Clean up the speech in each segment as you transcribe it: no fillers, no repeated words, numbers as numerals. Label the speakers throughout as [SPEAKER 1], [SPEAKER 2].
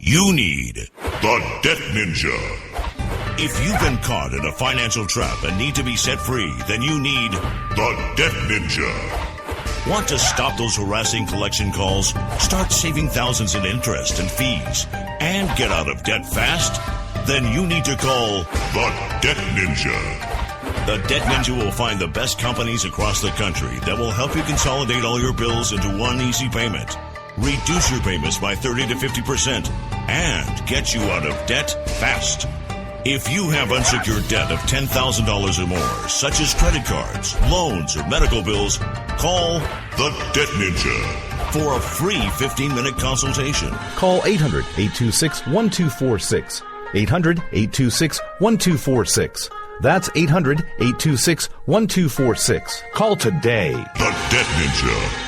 [SPEAKER 1] You need the Debt Ninja. If you've been caught in a financial trap and need to be set free, then you need the Debt Ninja. Want to stop those harassing collection calls, start saving thousands in interest and fees, and get out of debt fast? Then you need to call the Debt Ninja. The Debt Ninja will find the best companies across the country that will help you consolidate all your bills into one easy payment, reduce your payments by 30 to 50%, and get you out of debt fast. If you have unsecured debt of $10,000 or more, such as credit cards, loans, or medical bills, call the Debt Ninja for a free 15-minute consultation.
[SPEAKER 2] Call 800-826-1246. 800-826-1246. That's 800-826-1246. Call today.
[SPEAKER 1] The Debt Ninja.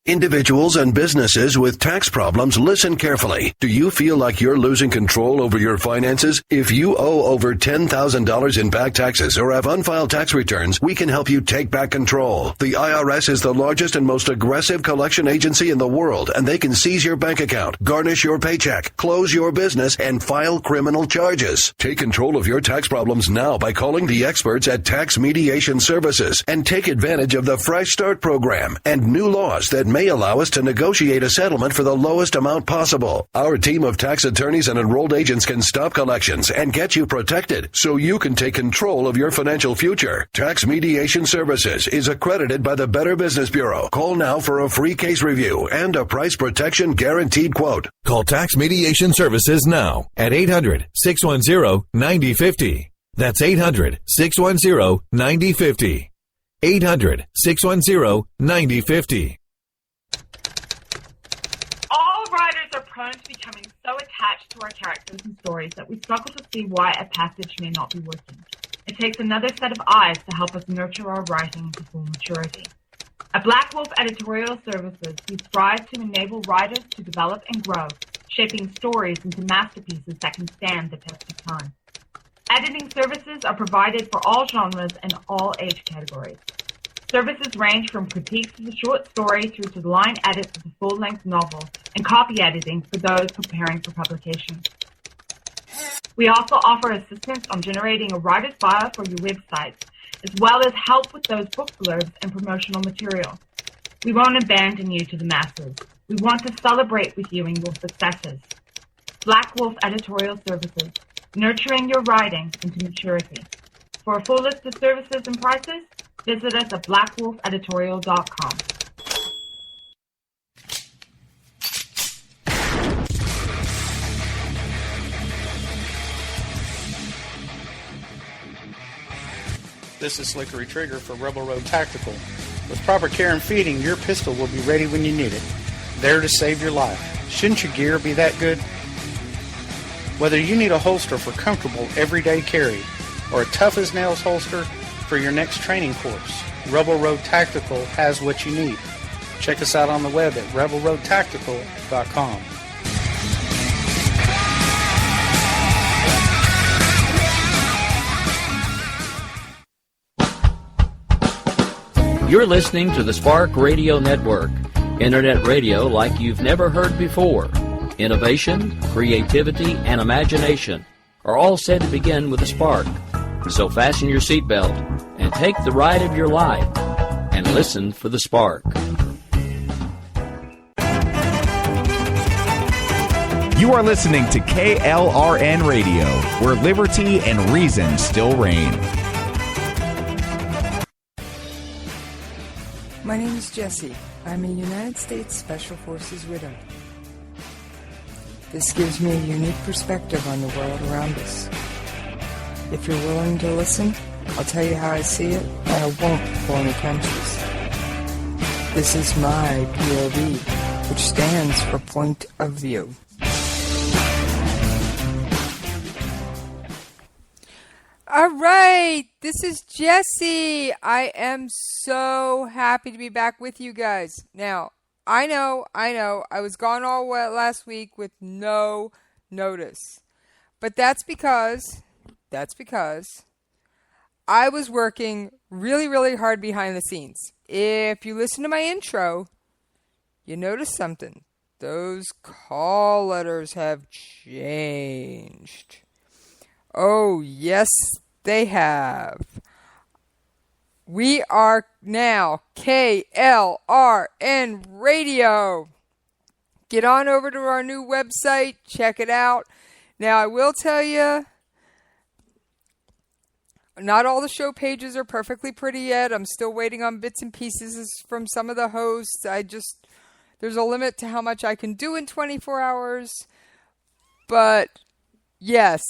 [SPEAKER 3] Individuals and businesses with tax problems, listen carefully. Do you feel like you're losing control over your finances? If you owe over $10,000 in back taxes or have unfiled tax returns, we can help you take back control. The IRS is the largest and most aggressive collection agency in the world, and they can seize your bank account, garnish your paycheck, close your business, and file criminal charges. Take control of your tax problems now by calling the experts at Tax Mediation Services and take advantage of the Fresh Start program and new laws that may allow us to negotiate a settlement for the lowest amount possible. Our team of tax attorneys and enrolled agents can stop collections and get you protected so you can take control of your financial future. Tax Mediation Services is accredited by the Better Business Bureau. Call now for a free case review and a price protection guaranteed quote.
[SPEAKER 4] Call Tax Mediation Services now at 800-610-9050. That's 800-610-9050. 800-610-9050.
[SPEAKER 5] Writers are prone to becoming so attached to our characters and stories that we struggle to see why a passage may not be working. It takes another set of eyes to help us nurture our writing into full maturity. At Black Wolf Editorial Services, we strive to enable writers to develop and grow, shaping stories into masterpieces that can stand the test of time. Editing services are provided for all genres and all age categories. Services range from critiques of the short story through to the line edits of the full-length novel and copy editing for those preparing for publication. We also offer assistance on generating a writer's bio for your websites, as well as help with those book blurbs and promotional material. We won't abandon you to the masses. We want to celebrate with you in your successes. Black Wolf Editorial Services, nurturing your writing into maturity. For a full list of services and prices, visit us at blackwolfeditorial.com.
[SPEAKER 6] This is Slickery Trigger for Rebel Road Tactical. With proper care and feeding, your pistol will be ready when you need it. There to save your life. Shouldn't your gear be that good? Whether you need a holster for comfortable everyday carry or a tough-as-nails holster for your next training course, Rebel Road Tactical has what you need. Check us out on the web at rebelroadtactical.com.
[SPEAKER 7] You're listening to the Spark Radio Network, internet radio like you've never heard before. Innovation, creativity, and imagination are all said to begin with a spark. So fasten your seatbelt and take the ride of your life and listen for the spark.
[SPEAKER 8] You are listening to KLRN Radio, where liberty and reason still reign.
[SPEAKER 9] My name is Jessie. I'm a United States Special Forces widow. This gives me a unique perspective on the world around us. If you're willing to listen, I'll tell you how I see it, and I won't pull any punches. This is my POV, which stands for Point of View.
[SPEAKER 10] All right, this is Jessie. I am so happy to be back with you guys. Now, I know, I was gone all last week with no notice. But that's because I was working really, really hard behind the scenes. If you listen to my intro, you notice something. those call letters have changed. Oh, yes, they have. We are now KLRN Radio. Get on over to our new website. Check it out. Now, I will tell you, not all the show pages are perfectly pretty yet. I'm still waiting on bits and pieces from some of the hosts. There's a limit to how much I can do in 24 hours. But, yes,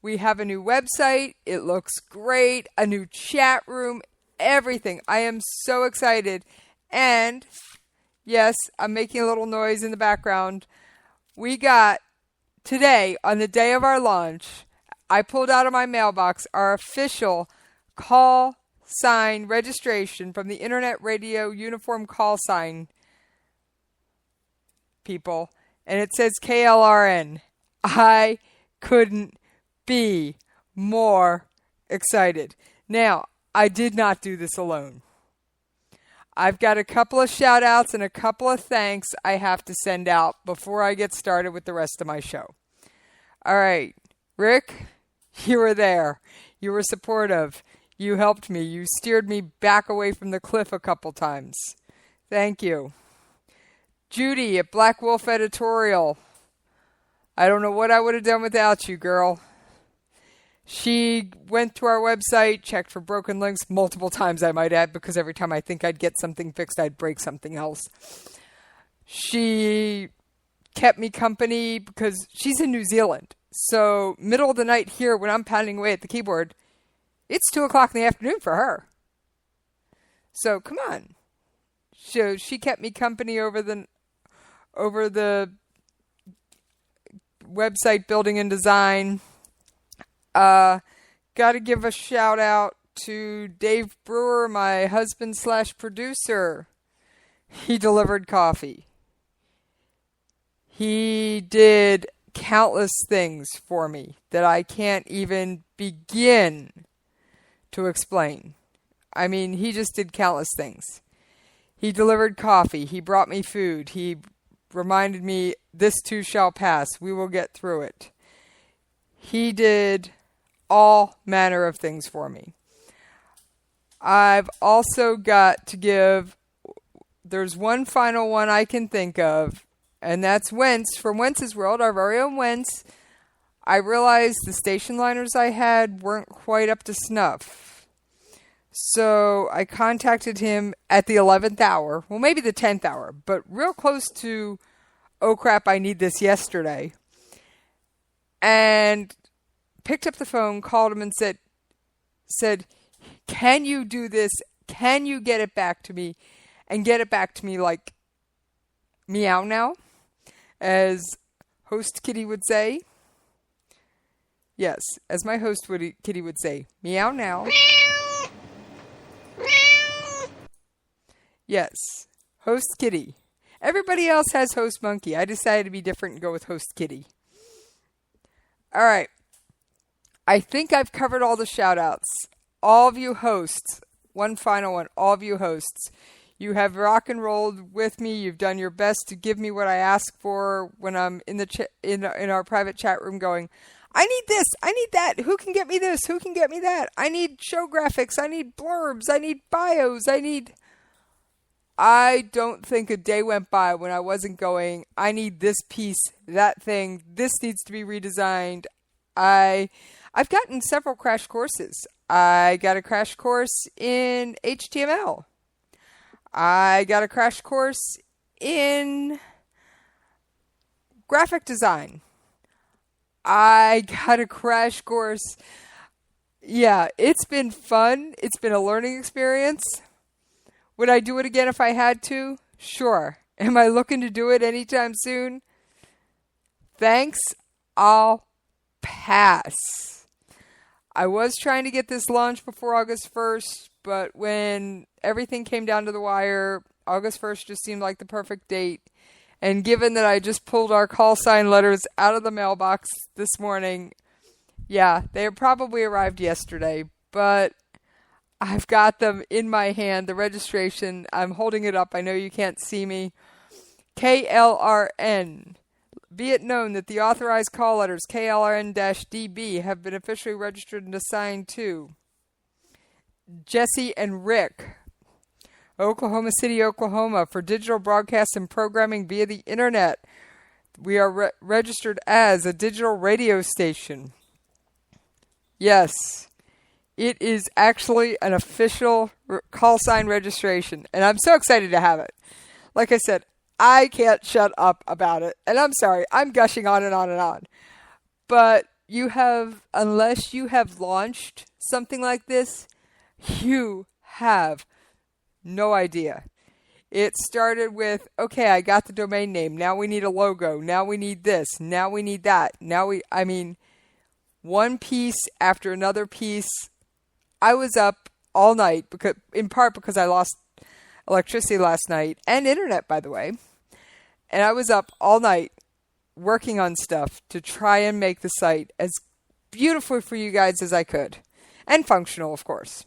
[SPEAKER 10] we have a new website. It looks great. A new chat room. Everything. I am so excited. And, yes, I'm making a little noise in the background. We got, today, on the day of our launch, I pulled out of my mailbox our official call sign registration from the Internet Radio Uniform Call Sign people. And it says KLRN. I couldn't be more excited. Now, I did not do this alone. I've got a couple of shout outs and a couple of thanks I have to send out before I get started with the rest of my show. All right, Rick, you were there. You were supportive. You helped me. You steered me back away from the cliff a couple times. Thank you. Judy at Black Wolf Editorial. I don't know what I would have done without you, girl. She went to our website, checked for broken links multiple times, I might add, because every time I think I'd get something fixed, I'd break something else. She kept me company because she's in New Zealand. So middle of the night here when I'm pounding away at the keyboard, it's 2 o'clock in the afternoon for her. So come on. So she kept me company over the website building and design. Got to give a shout out to Dave Brewer, my husband/producer. He delivered coffee. He did countless things for me that I can't even begin to explain. I mean, he just did countless things. He delivered coffee. He brought me food. He reminded me, this too shall pass. We will get through it. He did all manner of things for me. I've also got to give, there's one final one I can think of, and that's Wentz from Wentz's World, our very own Wentz. I realized the station liners I had weren't quite up to snuff. So I contacted him at the 11th hour, well maybe the 10th hour, but real close to, oh crap, I need this yesterday. And picked up the phone, called him and said, can you do this? Can you get it back to me? And get it back to me like meow now, as host Kitty would say. Yes, as my host Kitty would say, meow now. Yes, host Kitty. Everybody else has host Monkey. I decided to be different and go with host Kitty. All right. I think I've covered all the shout-outs. All of you hosts, one final one, all of you hosts, you have rock and rolled with me. You've done your best to give me what I ask for when I'm in the in our private chat room going, I need this, I need that, who can get me this, who can get me that, I need show graphics, I need blurbs, I need bios, I don't think a day went by when I wasn't going, I need this piece, that thing, this needs to be redesigned. I've gotten several crash courses. I got a crash course in HTML. I got a crash course in graphic design. I got a crash course. Yeah, it's been fun. It's been a learning experience. Would I do it again if I had to? Sure. Am I looking to do it anytime soon? Thanks. I'll pass. I was trying to get this launched before August 1st, but when everything came down to the wire, August 1st just seemed like the perfect date. And given that I just pulled our call sign letters out of the mailbox this morning, yeah, they probably arrived yesterday, but I've got them in my hand, the registration. I'm holding it up. I know you can't see me. KLRN. Be it known that the authorized call letters KLRN-DB have been officially registered and assigned to Jessie and Rick, Oklahoma City, Oklahoma, for digital broadcast and programming via the Internet. We are registered as a digital radio station. Yes, it is actually an official call sign registration, and I'm so excited to have it. Like I said, I can't shut up about it, and I'm sorry, I'm gushing on and on and on. But unless you have launched something like this, you have no idea. It started with, okay, I got the domain name. Now we need a logo. Now we need this. Now we need that. One piece after another piece. I was up all night, in part because I lost electricity last night, and internet, by the way. And I was up all night working on stuff to try and make the site as beautiful for you guys as I could. And functional, of course.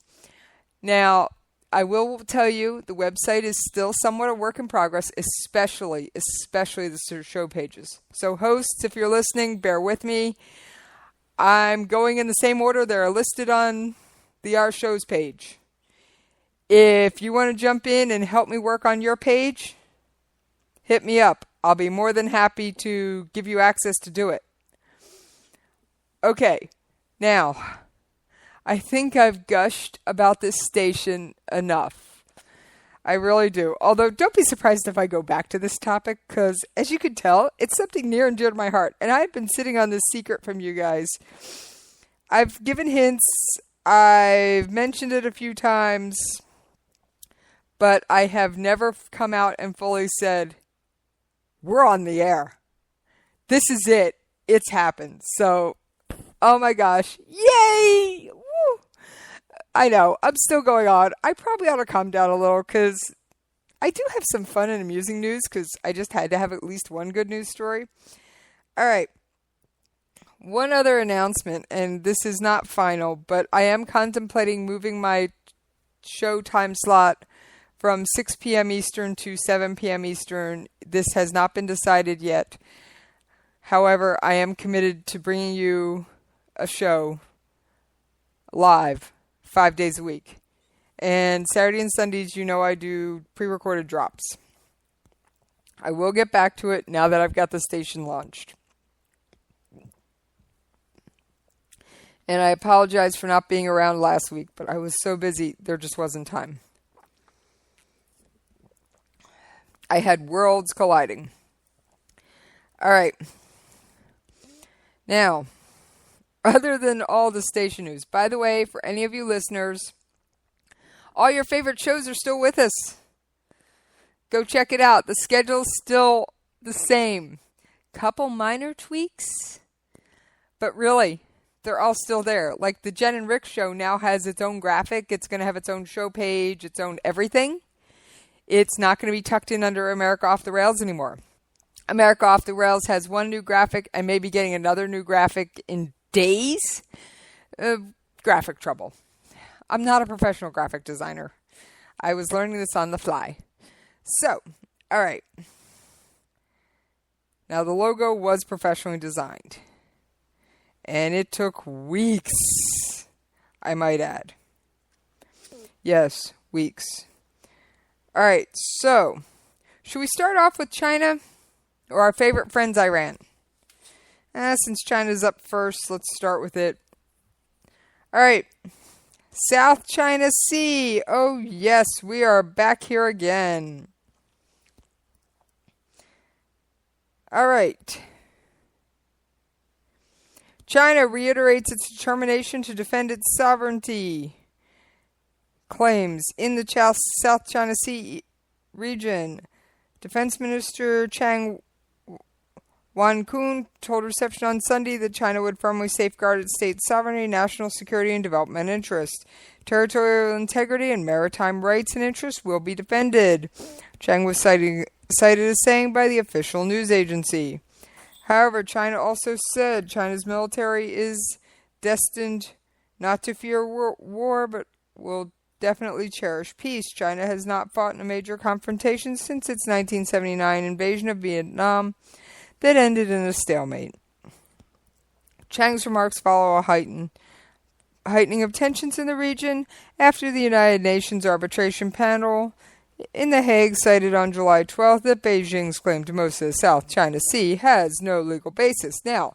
[SPEAKER 10] Now, I will tell you, the website is still somewhat a work in progress, especially the show pages. So hosts, if you're listening, bear with me. I'm going in the same order that are listed on the Our Shows page. If you want to jump in and help me work on your page, hit me up. I'll be more than happy to give you access to do it. Okay, now, I think I've gushed about this station enough. I really do. Although, don't be surprised if I go back to this topic, because, as you can tell, it's something near and dear to my heart. And I've been sitting on this secret from you guys. I've given hints. I've mentioned it a few times. But I have never come out and fully said, we're on the air. This is it. It's happened. So, oh my gosh. Yay! Woo! I know. I'm still going on. I probably ought to calm down a little because I do have some fun and amusing news because I just had to have at least one good news story. All right. One other announcement, and this is not final, but I am contemplating moving my show time slot from 6 p.m. Eastern to 7 p.m. Eastern. This has not been decided yet. However, I am committed to bringing you a show live 5 days a week. And Saturday and Sundays, I do pre-recorded drops. I will get back to it now that I've got the station launched. And I apologize for not being around last week, but I was so busy, there just wasn't time. I had worlds colliding. All right. Now, other than all the station news, by the way, for any of you listeners, all your favorite shows are still with us. Go check it out. The schedule's still the same. Couple minor tweaks, but really, they're all still there. Like the Jen and Rick show now has its own graphic. It's going to have its own show page, its own everything. It's not going to be tucked in under America Off the Rails anymore. America Off the Rails has one new graphic and maybe getting another new graphic in days. Graphic trouble. I'm not a professional graphic designer. I was learning this on the fly. So, all right. Now, the logo was professionally designed. And it took weeks, I might add. Yes, weeks. All right, so, should we start off with China or our favorite friends, Iran? Since China's up first, let's start with it. All right, South China Sea. Oh, yes, we are back here again. All right. China reiterates its determination to defend its sovereignty. Claims in the South China Sea region. Defense Minister Chang Wan-kun told Reception on Sunday that China would firmly safeguard its state sovereignty, national security, and development interests. Territorial integrity and maritime rights and interests will be defended. Chang was cited as saying by the official news agency. However, China also said China's military is destined not to fear war, but will definitely cherish peace. China has not fought in a major confrontation since its 1979 invasion of Vietnam that ended in a stalemate. Chang's remarks follow a heightening of tensions in the region after the United Nations Arbitration Panel in The Hague cited on July 12th that Beijing's claim to most of the South China Sea has no legal basis. Now,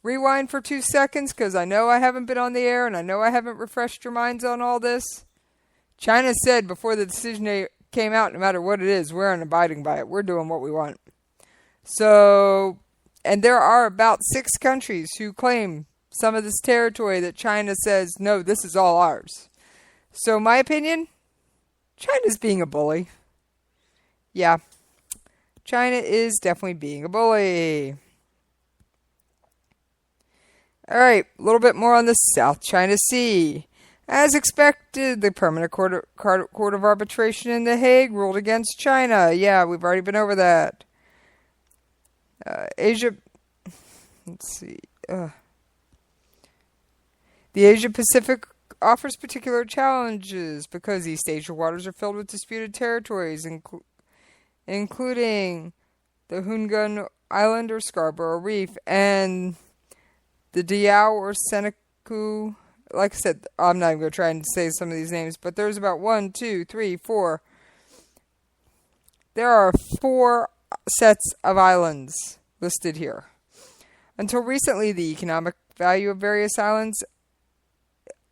[SPEAKER 10] rewind for 2 seconds, because I know I haven't been on the air and I know I haven't refreshed your minds on all this. China said before the decision came out, no matter what it is, we're abiding by it. We're doing what we want. So, and there are about 6 countries who claim some of this territory that China says, no, this is all ours. So, my opinion, China's being a bully. Yeah, China is definitely being a bully. Alright, a little bit more on the South China Sea. As expected, the Permanent Court of Arbitration in The Hague ruled against China. Yeah, we've already been over that. The Asia Pacific offers particular challenges because East Asia waters are filled with disputed territories, including the Hungan Island or Scarborough Reef and the Diao or Seneca. Like I said, I'm not even going to try and say some of these names, but there's about 1, 2, 3, 4. There are 4 sets of islands listed here. Until recently, the economic value of various islands,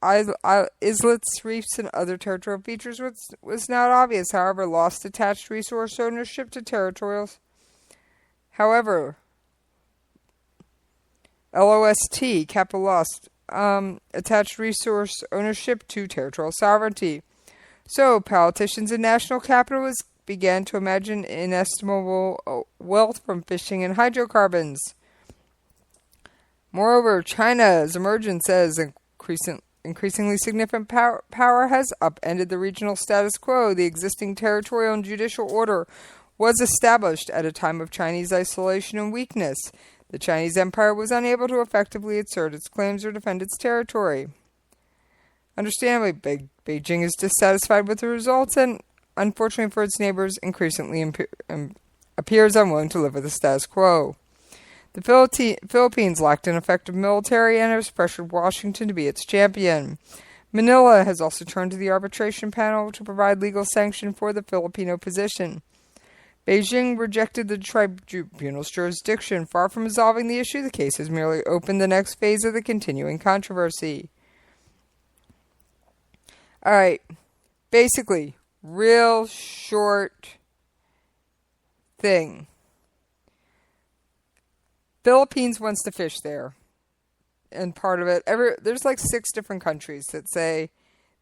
[SPEAKER 10] islets, reefs, and other territorial features was not obvious. However, lost attached resource ownership to territorials. However, LOST, capital lost, attached resource ownership to territorial sovereignty. So, politicians and national capitalists began to imagine inestimable wealth from fishing and hydrocarbons. Moreover, China's emergence as increasingly significant power has upended the regional status quo. The existing territorial and judicial order was established at a time of Chinese isolation and weakness. The Chinese Empire was unable to effectively assert its claims or defend its territory. Understandably, Beijing is dissatisfied with the results and, unfortunately for its neighbors, increasingly appears unwilling to live with the status quo. The Philippines lacked an effective military and has pressured Washington to be its champion. Manila has also turned to the arbitration panel to provide legal sanction for the Filipino position. Beijing rejected the tribunal's jurisdiction. Far from resolving the issue, the case has merely opened the next phase of the continuing controversy. Alright, basically, real short thing. Philippines wants to fish there. And part of it, there's like 6 different countries that say,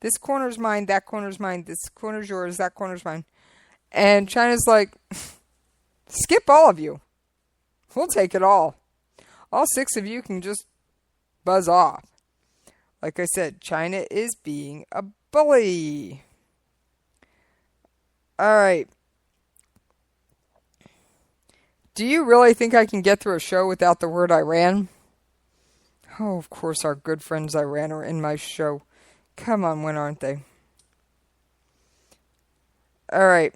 [SPEAKER 10] this corner's mine, that corner's mine, this corner's yours, that corner's mine. And China's like, skip all of you. We'll take it all. All 6 of you can just buzz off. Like I said, China is being a bully. Alright. Do you really think I can get through a show without the word Iran? Oh, of course our good friends Iran are in my show. Come on, when aren't they? Alright.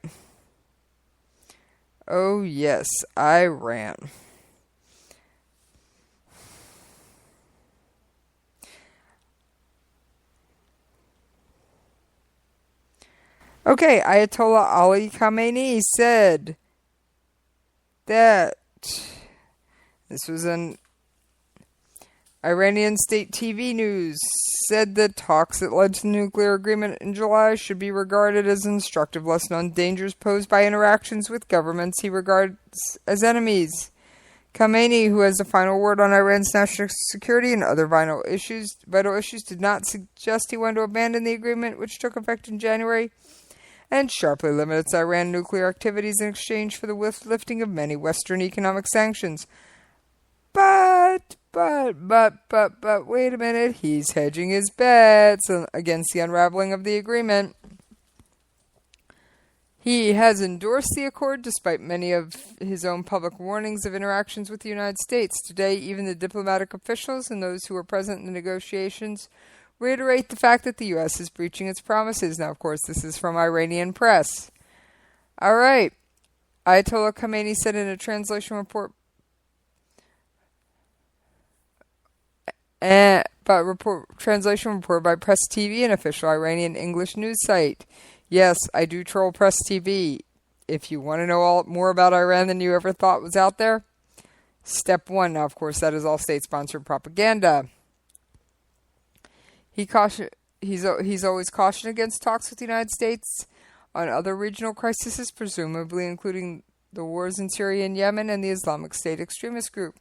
[SPEAKER 10] Oh, yes, Iran. Okay, Ayatollah Ali Khamenei said that this was an Iranian state TV news, said that talks that led to the nuclear agreement in July should be regarded as an instructive lesson on dangers posed by interactions with governments he regards as enemies. Khamenei, who has the final word on Iran's national security and other vital issues, did not suggest he wanted to abandon the agreement, which took effect in January, and sharply limit its Iran nuclear activities in exchange for the lifting of many Western economic sanctions. But, wait a minute, he's hedging his bets against the unraveling of the agreement. He has endorsed the accord despite many of his own public warnings of interactions with the United States. Today, even the diplomatic officials and those who were present in the negotiations reiterate the fact that the U.S. is breaching its promises. Now, of course, this is from Iranian press. All right. Ayatollah Khamenei said in a translation report, translation report by Press TV, an official Iranian English news site. Yes, I do troll Press TV. If you want to know more about Iran than you ever thought was out there, step one. Now, of course, that is all state-sponsored propaganda. He's always cautioned against talks with the United States on other regional crises, presumably including the wars in Syria and Yemen and the Islamic State extremist group.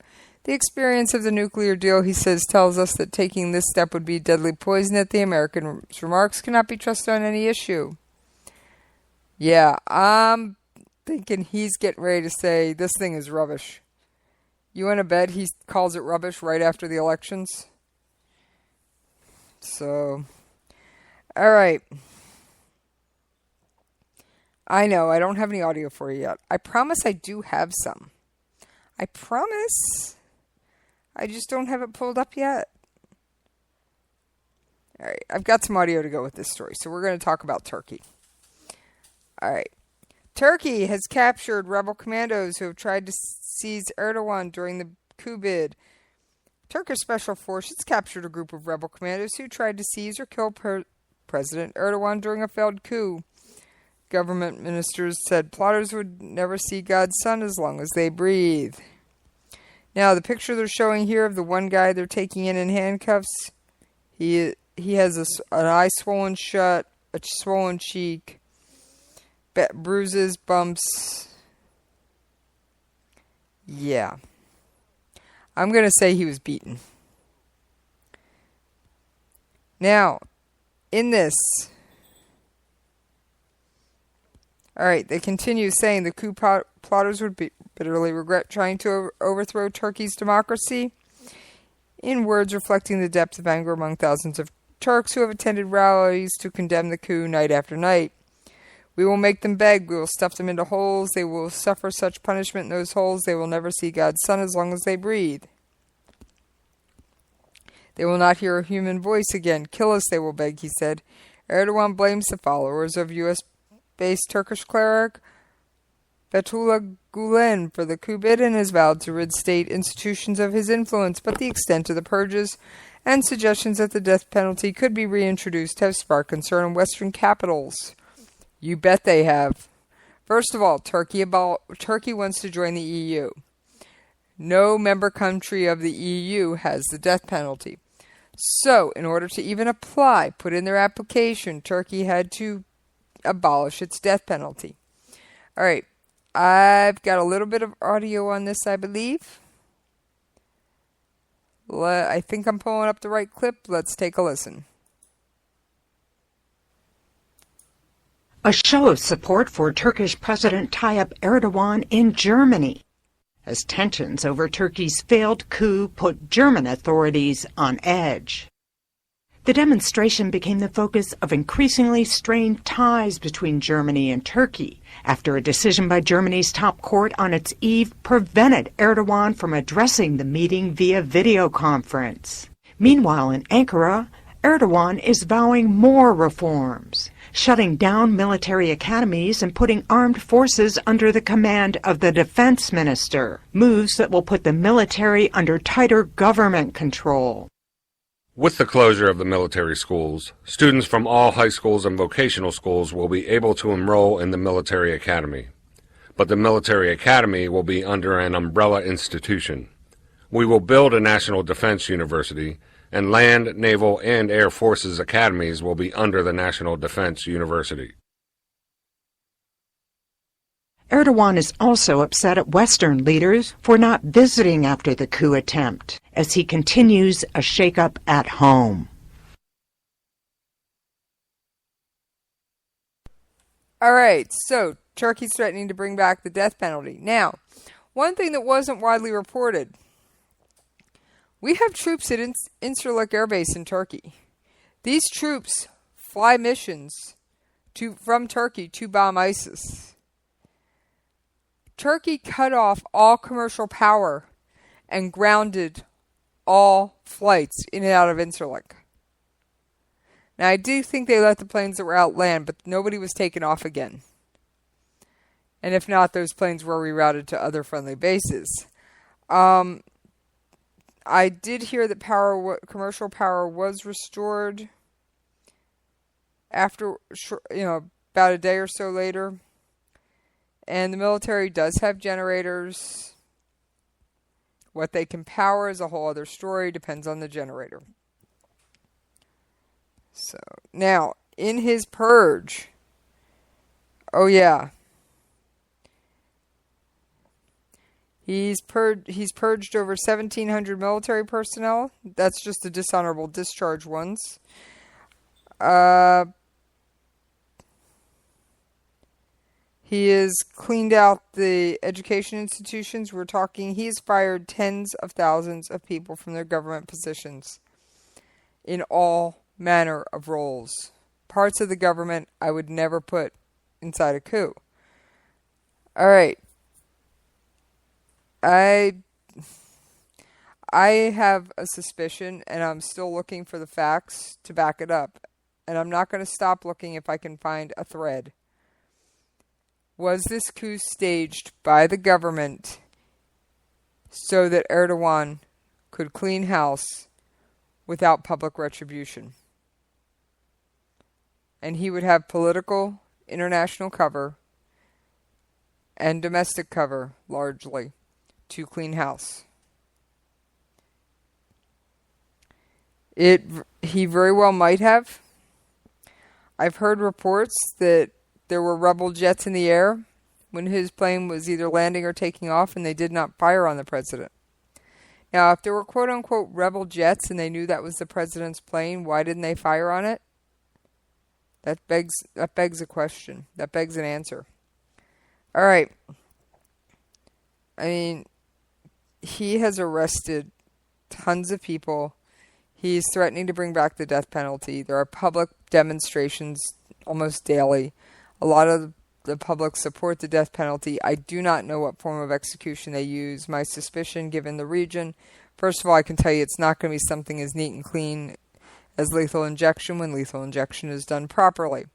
[SPEAKER 10] The experience of the nuclear deal, he says, tells us that taking this step would be deadly poison, that the American's remarks cannot be trusted on any issue. Yeah, I'm thinking he's getting ready to say this thing is rubbish. You want to bet he calls it rubbish right after the elections? So, all right. I know, I don't have any audio for you yet. I promise I do have some. I promise. I just don't have it pulled up yet. All right, I've got some audio to go with this story, so we're going to talk about Turkey. All right. Turkey has captured rebel commandos who have tried to seize Erdogan during the coup bid. Turkish special forces captured a group of rebel commandos who tried to seize or kill President Erdogan during a failed coup. Government ministers said plotters would never see God's sun as long as they breathe. Now, the picture they're showing here of the one guy they're taking in handcuffs, he has an eye swollen shut, a swollen cheek, bruises, bumps. Yeah. I'm going to say he was beaten. Now, in this... Alright, they continue saying the coup plotters would bitterly regret trying to overthrow Turkey's democracy, in words reflecting the depth of anger among thousands of Turks who have attended rallies to condemn the coup night after night. We will make them beg, we will stuff them into holes, they will suffer such punishment in those holes, they will never see God's sun as long as they breathe. They will not hear a human voice again. Kill us, they will beg, he said. Erdogan blames the followers of U.S.-based Turkish cleric Fethullah Gulen for the coup bid and has vowed to rid state institutions of his influence, but the extent of the purges and suggestions that the death penalty could be reintroduced have sparked concern in Western capitals. You bet they have. First of all, Turkey wants to join the EU. No member country of the EU has the death penalty. So, in order to even put in their application, Turkey had to abolish its death penalty. All right. I've got a little bit of audio on this, I believe. I think I'm pulling up the right clip. Let's take a listen.
[SPEAKER 11] A show of support for Turkish President Tayyip Erdogan in Germany, as tensions over Turkey's failed coup put German authorities on edge. The demonstration became the focus of increasingly strained ties between Germany and Turkey after a decision by Germany's top court on its eve prevented Erdogan from addressing the meeting via video conference. Meanwhile, in Ankara, Erdogan is vowing more reforms, shutting down military academies and putting armed forces under the command of the defense minister, moves that will put the military under tighter government control.
[SPEAKER 12] With the closure of the military schools, students from all high schools and vocational schools will be able to enroll in the military academy. But the military academy will be under an umbrella institution. We will build a national defense university, and land, naval, and air forces academies will be under the National Defense University.
[SPEAKER 11] Erdogan is also upset at Western leaders for not visiting after the coup attempt, as he continues a shakeup at home.
[SPEAKER 10] All right, so Turkey's threatening to bring back the death penalty. Now, one thing that wasn't widely reported. We have troops at Incirlik Air Base in Turkey. These troops fly missions from Turkey to bomb ISIS. Turkey cut off all commercial power and grounded all flights in and out of Incirlik. Now, I do think they let the planes that were out land, but nobody was taken off again. And if not, those planes were rerouted to other friendly bases. I did hear that commercial power was restored after, about a day or so later. And the military does have generators. What they can power is a whole other story. Depends on the generator. So, now, in his purge, oh yeah, he's purged over 1,700 military personnel. That's just the dishonorable discharge ones. He has cleaned out the education institutions. He's fired tens of thousands of people from their government positions in all manner of roles. Parts of the government I would never put inside a coup. All right. I have a suspicion, and I'm still looking for the facts to back it up. And I'm not going to stop looking if I can find a thread. Was this coup staged by the government so that Erdogan could clean house without public retribution? And he would have political, international cover and domestic cover, largely, to clean house. He very well might have. I've heard reports that there were rebel jets in the air when his plane was either landing or taking off, and they did not fire on the president. Now, if there were quote-unquote rebel jets and they knew that was the president's plane, why didn't they fire on it? That begs a question. That begs an answer. All right. I mean, he has arrested tons of people. He's threatening to bring back the death penalty. There are public demonstrations almost daily. A lot of the public support the death penalty. I do not know what form of execution they use. My suspicion, given the region, first of all, I can tell you it's not going to be something as neat and clean as lethal injection when lethal injection is done properly.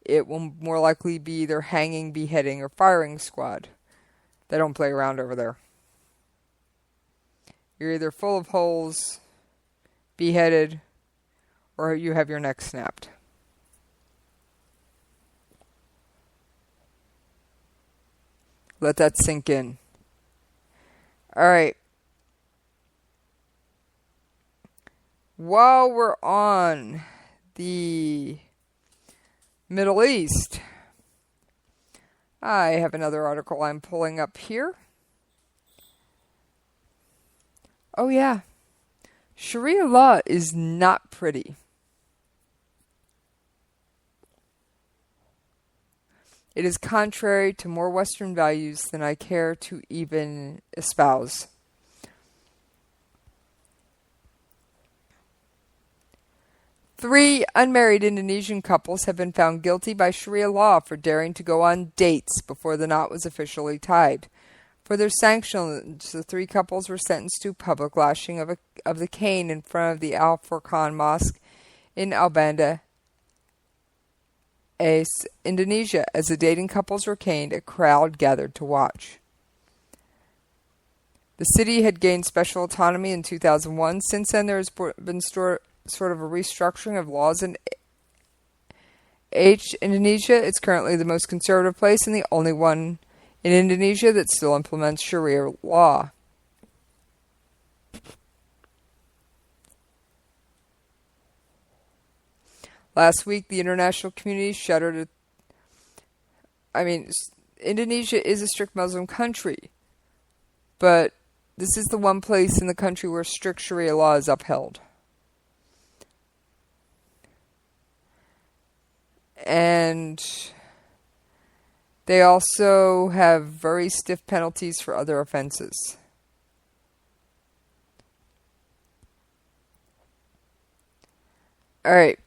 [SPEAKER 10] It will more likely be either hanging, beheading, or firing squad. They don't play around over there. You're either full of holes, beheaded, or you have your neck snapped. Let that sink in. All right. While we're on the Middle East, I have another article I'm pulling up here. Oh yeah. Sharia law is not pretty. It is contrary to more Western values than I care to even espouse. Three unmarried Indonesian couples have been found guilty by Sharia law for daring to go on dates before the knot was officially tied. For their sanctions, the three couples were sentenced to public lashing of the cane in front of the Al Furqan Mosque in Albanda, Indonesia. As the dating couples were caned, a crowd gathered to watch. The city had gained special autonomy in 2001. Since then, there has been sort of a restructuring of laws in Indonesia. It's currently the most conservative place and the only one in Indonesia that still implements Sharia law. Last week, the international community shuddered. Indonesia is a strict Muslim country, but this is the one place in the country where strict Sharia law is upheld. And they also have very stiff penalties for other offenses. All right.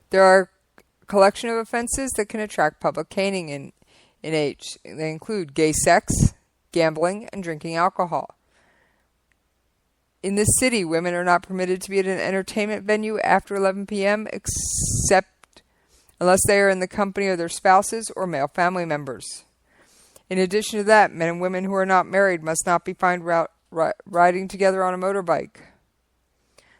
[SPEAKER 10] There are a collection of offenses that can attract public caning in H. They include gay sex, gambling, and drinking alcohol. In this city, women are not permitted to be at an entertainment venue after 11 p.m. except unless they are in the company of their spouses or male family members. In addition to that, men and women who are not married must not be found riding together on a motorbike.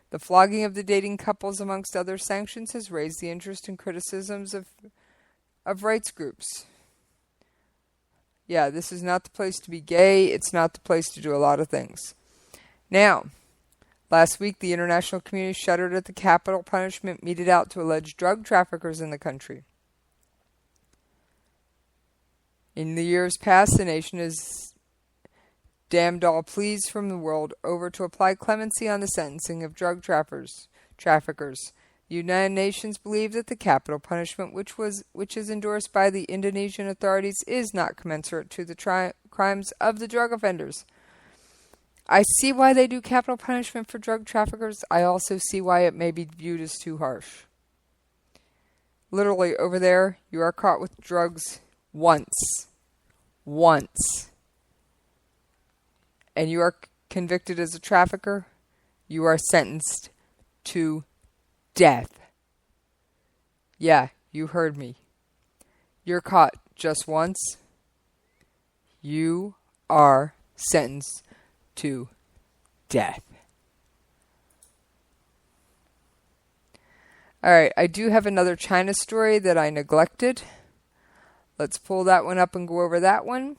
[SPEAKER 10] The flogging of the dating couples, amongst other sanctions, has raised the interest and criticisms of rights groups. Yeah, this is not the place to be gay. It's not the place to do a lot of things. Now, last week, the international community shuddered at the capital punishment meted out to alleged drug traffickers in the country. In the years past, the nation has damned all pleas from the world over to apply clemency on the sentencing of drug traffickers. The United Nations believe that the capital punishment, which is endorsed by the Indonesian authorities, is not commensurate to the crimes of the drug offenders. I see why they do capital punishment for drug traffickers. I also see why it may be viewed as too harsh. Literally, over there, you are caught with drugs once. And you are convicted as a trafficker, you are sentenced to death. Yeah, you heard me. You're caught just once. You are sentenced to death. Alright, I do have another China story that I neglected. Let's pull that one up and go over that one.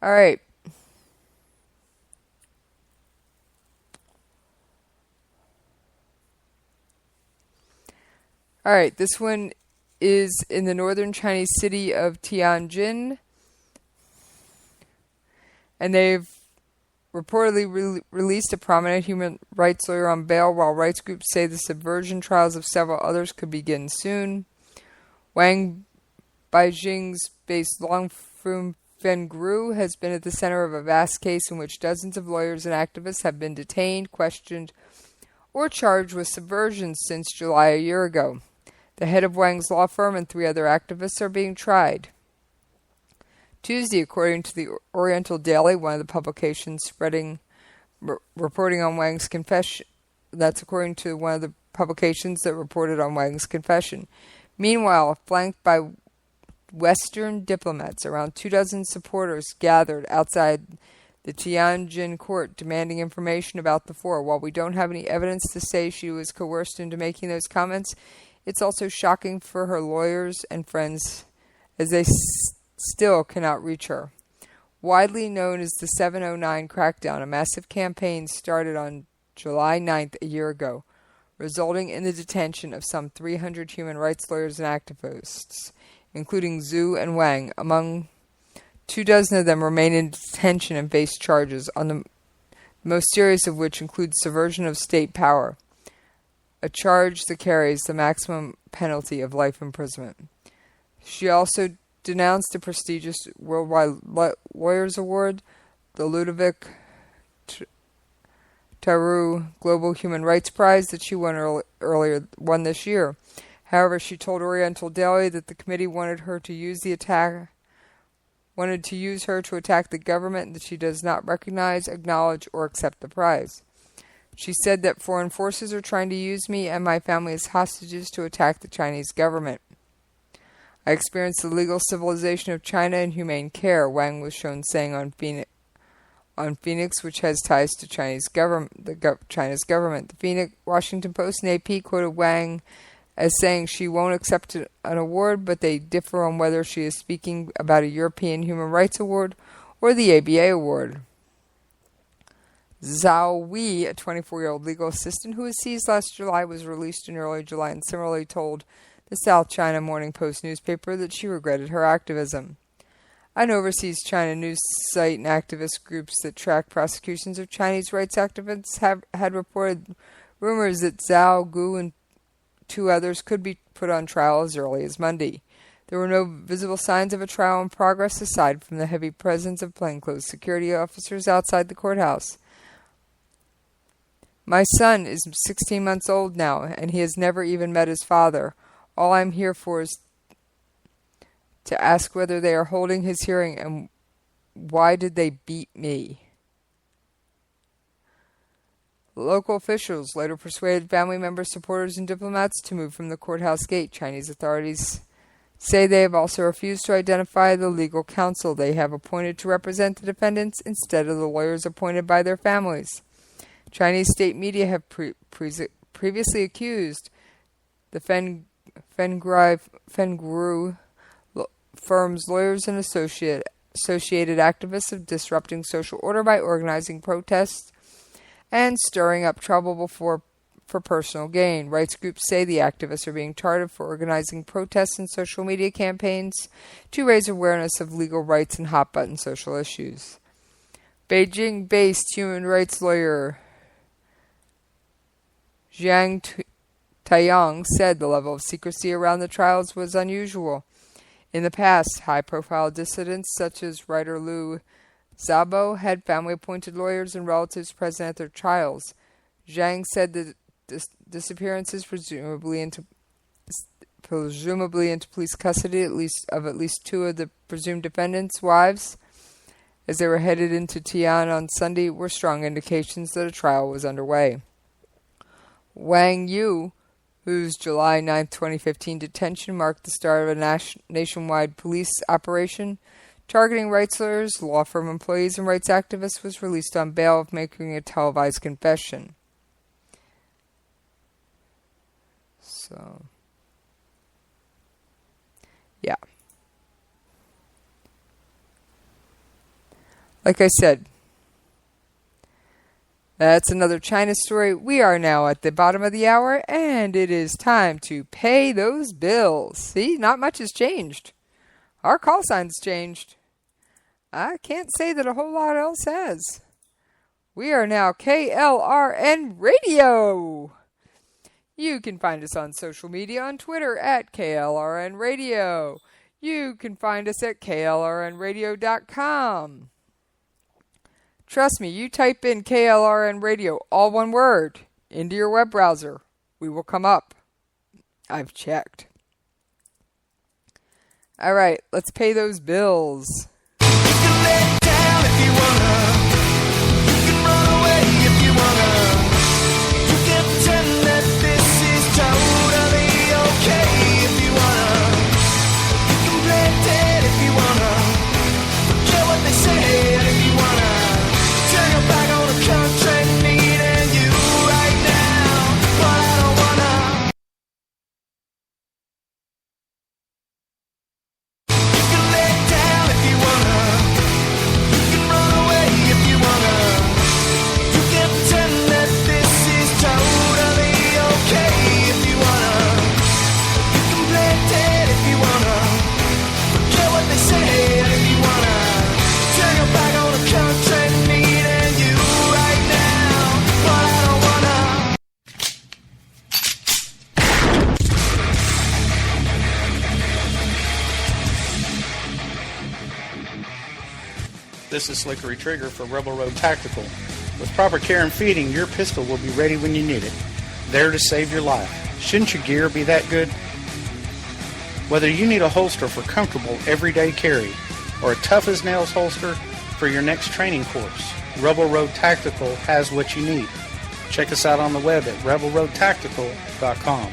[SPEAKER 10] Alright. Alright, this one is in the northern Chinese city of Tianjin. And they've reportedly released a prominent human rights lawyer on bail, while rights groups say the subversion trials of several others could begin soon. Wang Beijing's based Longfeng Fengru has been at the center of a vast case in which dozens of lawyers and activists have been detained, questioned, or charged with subversion since July a year ago. The head of Wang's law firm and 3 other activists are being tried. Tuesday, according to the Oriental Daily, one of the publications reporting on Wang's confession, that's according to one of the publications that reported on Wang's confession. Meanwhile, flanked by Western diplomats, around 24 supporters gathered outside the Tianjin court demanding information about the 4. While we don't have any evidence to say she was coerced into making those comments, it's also shocking for her lawyers and friends as they still cannot reach her. Widely known as the 709 crackdown, a massive campaign started on July 9th a year ago, resulting in the detention of some 300 human rights lawyers and activists, including Zhu and Wang. Among 24 of them remain in detention and face charges, on the most serious of which includes subversion of state power, a charge that carries the maximum penalty of life imprisonment. She also denounced the prestigious Worldwide Lawyers Award, the Ludovic Taru Global Human Rights Prize that she won this year. However, she told Oriental Daily that the committee wanted her to use her to attack the government, and that she does not recognize, acknowledge, or accept the prize. She said that foreign forces are trying to use me and my family as hostages to attack the Chinese government. I experienced the legal civilization of China and humane care, Wang was shown saying on Phoenix, which has ties to Chinese government. The Phoenix Washington Post and AP quoted Wang as saying she won't accept an award, but they differ on whether she is speaking about a European Human Rights Award or the ABA Award. Zhao Wei, a 24-year-old legal assistant who was seized last July, was released in early July and similarly told the South China Morning Post newspaper that she regretted her activism. An overseas China news site and activist groups that track prosecutions of Chinese rights activists had reported rumors that Zhao, Gu, and 2 others could be put on trial as early as Monday. There were no visible signs of a trial in progress aside from the heavy presence of plainclothes security officers outside the courthouse. My son is 16 months old now, and he has never even met his father. All I'm here for is to ask whether they are holding his hearing and why did they beat me? Local officials later persuaded family members, supporters, and diplomats to move from the courthouse gate. Chinese authorities say they have also refused to identify the legal counsel they have appointed to represent the defendants instead of the lawyers appointed by their families. Chinese state media have previously accused the Fengru firm's lawyers and associated activists of disrupting social order by organizing protests and stirring up trouble for personal gain. Rights groups say the activists are being targeted for organizing protests and social media campaigns to raise awareness of legal rights and hot-button social issues. Beijing-based human rights lawyer Zhang Taiyang said the level of secrecy around the trials was unusual. In the past, high-profile dissidents such as writer Liu Xiaobo had family-appointed lawyers and relatives present at their trials. Zhang said that disappearances presumably into police custody at least two of the presumed defendants' wives as they were headed into Tian on Sunday were strong indications that a trial was underway. Wang Yu, whose July 9, 2015 detention marked the start of a nationwide police operation targeting rights lawyers, law firm employees, and rights activists, was released on bail of making a televised confession. So, yeah. Like I said, that's another China story. We are now at the bottom of the hour, and it is time to pay those bills. See, not much has changed. Our call sign's changed. I can't say that a whole lot else has. We are now KLRN Radio. You can find us on social media on Twitter at KLRN Radio. You can find us at KLRNradio.com. Trust me, you type in KLRN Radio, all one word, into your web browser. We will come up. I've checked. All right, let's pay those bills.
[SPEAKER 13] You can lay down if you wanna. You can run away if you wanna. You can pretend that this is totally okay if you wanna. You can play dead if you wanna. Forget what they say if you wanna. Turn your back on the country needing you right now, but I don't wanna. You can lay down if you wanna. You can run away if you wanna. You can pretend that this is totally okay if you wanna. You can play dead if you wanna. Forget what they say if you wanna. Turn your back on the country needing you right now, but I don't wanna.
[SPEAKER 6] This is Slickery Trigger for Rebel Road Tactical. With proper care and feeding, your pistol will be ready when you need it, there to save your life. Shouldn't your gear be that good? Whether you need a holster for comfortable everyday carry or a tough-as-nails holster for your next training course, Rebel Road Tactical has what you need. Check us out on the web at rebelroadtactical.com.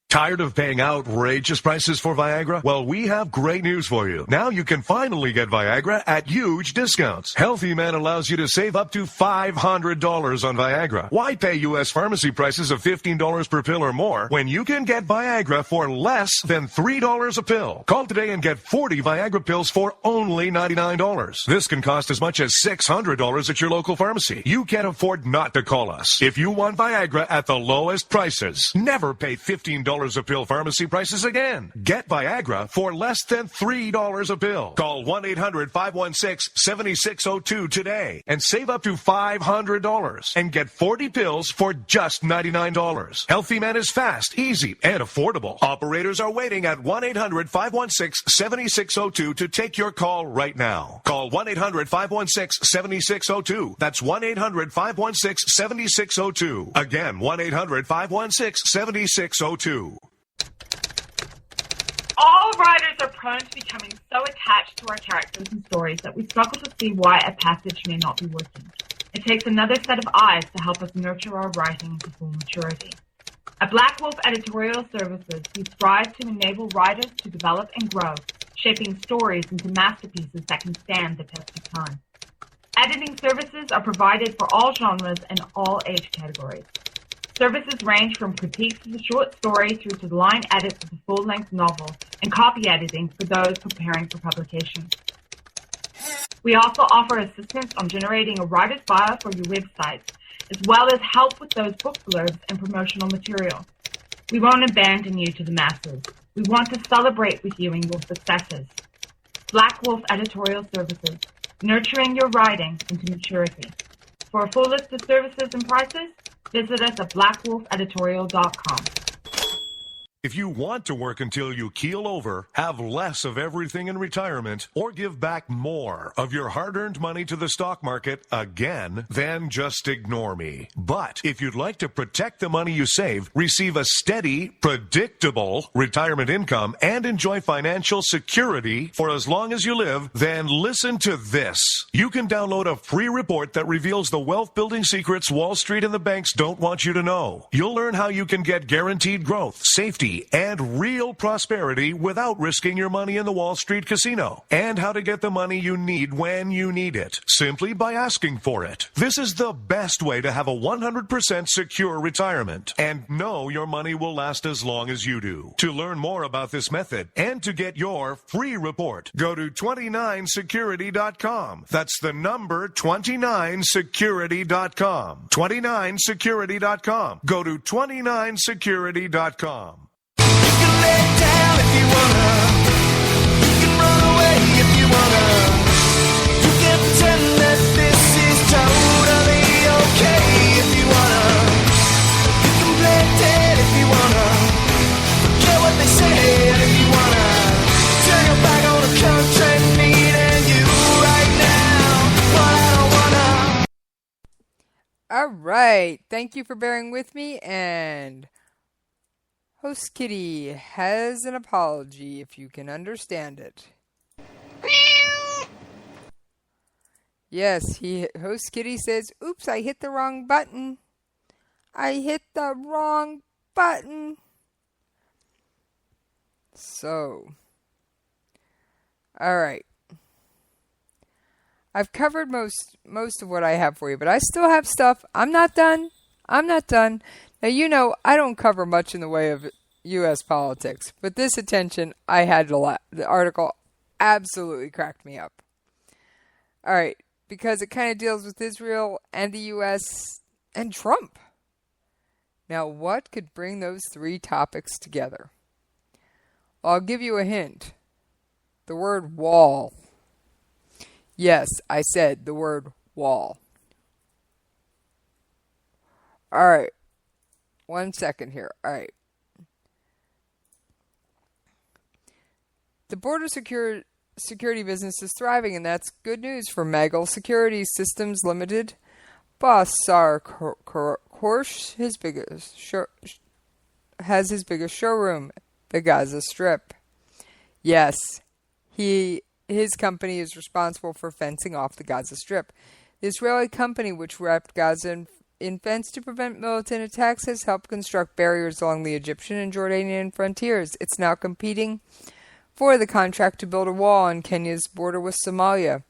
[SPEAKER 14] Tired of paying outrageous prices for Viagra? Well, we have great news for you. Now you can finally get Viagra at huge discounts. Healthy Man allows you to save up to $500 on Viagra. Why pay U.S. pharmacy prices of $15 per pill or more when you can get Viagra for less than $3 a pill? Call today and get 40 Viagra pills for only $99. This can cost as much as $600 at your local pharmacy. You can't afford not to call us. If you want Viagra at the lowest prices, never pay $15 a pill pharmacy prices again. Get Viagra for less than $3 a pill. Call 1-800-516-7602 today and save up to $500 and get 40 pills for just $99. Healthy Man is fast, easy, and affordable. Operators are waiting at 1-800-516-7602 to take your call right now. Call 1-800-516-7602. That's 1-800-516-7602. Again, 1-800-516-7602.
[SPEAKER 5] All All writers are prone to becoming so attached to our characters and stories that we struggle to see why a passage may not be working. It takes another set of eyes to help us nurture our writing to full maturity. At Black Wolf Editorial Services, we strive to enable writers to develop and grow, shaping stories into masterpieces that can stand the test of time. Editing services are provided for all genres and all age categories. Services range from critiques of the short story through to the line edits of the full-length novel and copy editing for those preparing for publication. We also offer assistance on generating a writer's bio for your website, as well as help with those book blurbs and promotional material. We won't abandon you to the masses. We want to celebrate with you in your successes. Black Wolf Editorial Services, nurturing your writing into maturity. For a full list of services and prices, visit us at blackwolfeditorial.com.
[SPEAKER 14] If you want to work until you keel over, have less of everything in retirement, or give back more of your hard-earned money to the stock market again, then just ignore me. But if you'd like to protect the money you save, receive a steady, predictable retirement income, and enjoy financial security for as long as you live, then listen to this. You can download a free report that reveals the wealth-building secrets Wall Street and the banks don't want you to know. You'll learn how you can get guaranteed growth, safety, and real prosperity without risking your money in the Wall Street casino, and how to get the money you need when you need it, simply by asking for it. This is the best way to have a 100% secure retirement and know your money will last as long as you do. To learn more about this method and to get your free report, go to 29security.com. That's the number 29security.com. 29security.com. Go to 29security.com.
[SPEAKER 13] Down if you wanna, you can run away if you wanna. You can pretend that this is totally okay if you wanna. You can play dead if you wanna. Forget what they said if you wanna. Turn your back on the country needing you right now, but I don't wanna.
[SPEAKER 10] All right, thank you for bearing with me, and Host Kitty has an apology, if you can understand it. Yes, Host Kitty says, "Oops, I hit the wrong button. I hit the wrong button." So, all right. I've covered most of what I have for you, but I still have stuff. I'm not done. Now, you know, I don't cover much in the way of U.S. politics, but this attention, I had to laugh. The article absolutely cracked me up. All right, because it kind of deals with Israel and the U.S. and Trump. Now, what could bring those three topics together? Well, I'll give you a hint. The word wall. Yes, I said the word wall. All right. 1 second here. All right. The border security business is thriving, and that's good news for Magal Security Systems Limited. Boss Sar Korsh has his biggest showroom, the Gaza Strip. Yes, his company is responsible for fencing off the Gaza Strip. The Israeli company, which wrapped Gaza in fence to prevent militant attacks, has helped construct barriers along the Egyptian and Jordanian frontiers. It's now competing for the contract to build a wall on Kenya's border with Somalia.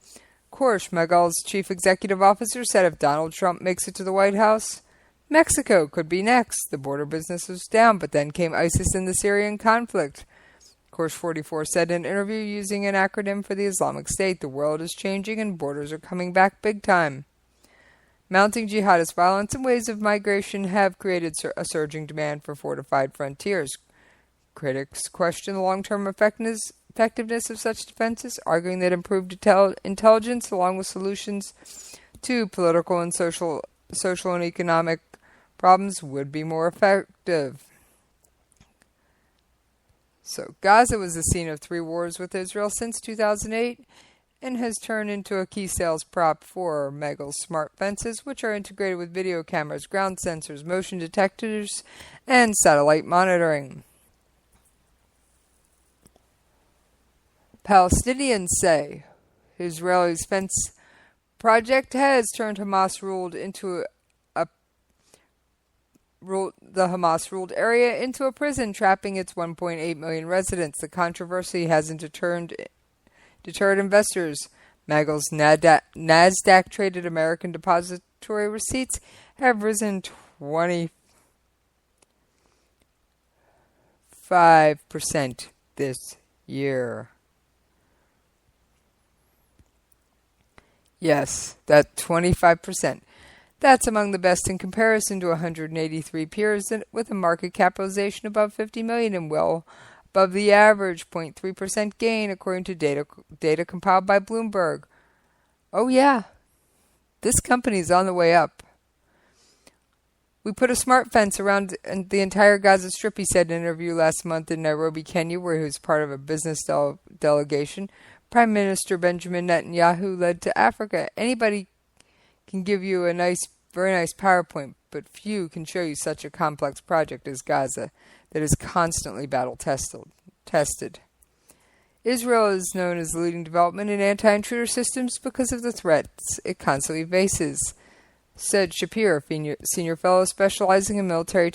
[SPEAKER 10] Korsh, Magal's chief executive officer, said if Donald Trump makes it to the White House, Mexico could be next. The border business was down, but then came ISIS and the Syrian conflict. Korsh 44 said in an interview using an acronym for the Islamic State, "The world is changing and borders are coming back big time." Mounting jihadist violence and waves of migration have created a surging demand for fortified frontiers. Critics question the long-term effectiveness of such defenses, arguing that improved intelligence, along with solutions to political and social and economic problems, would be more effective. So, Gaza was the scene of 3 wars with Israel since 2008, and has turned into a key sales prop for Magal's smart fences, which are integrated with video cameras, ground sensors, motion detectors, and satellite monitoring. Palestinians say. Israeli's fence project has turned the Hamas-ruled area into a prison, trapping its 1.8 million residents. The controversy hasn't deterred investors. Magel's NASDAQ-traded American depository receipts have risen 25% this year. Yes, that 25%. That's among the best in comparison to 183 peers with a market capitalization above 50 million and well above the average 0.3% gain according to data compiled by Bloomberg. Oh yeah, this company's on the way up. We put a smart fence around the entire Gaza Strip, he said in an interview last month in Nairobi, Kenya, where he was part of a business delegation Prime Minister Benjamin Netanyahu led to Africa. Anybody can give you a very nice PowerPoint, but few can show you such a complex project as Gaza that is constantly battle-tested. Israel is known as the leading development in anti-intruder systems because of the threats it constantly faces, said Shapir, senior fellow specializing in military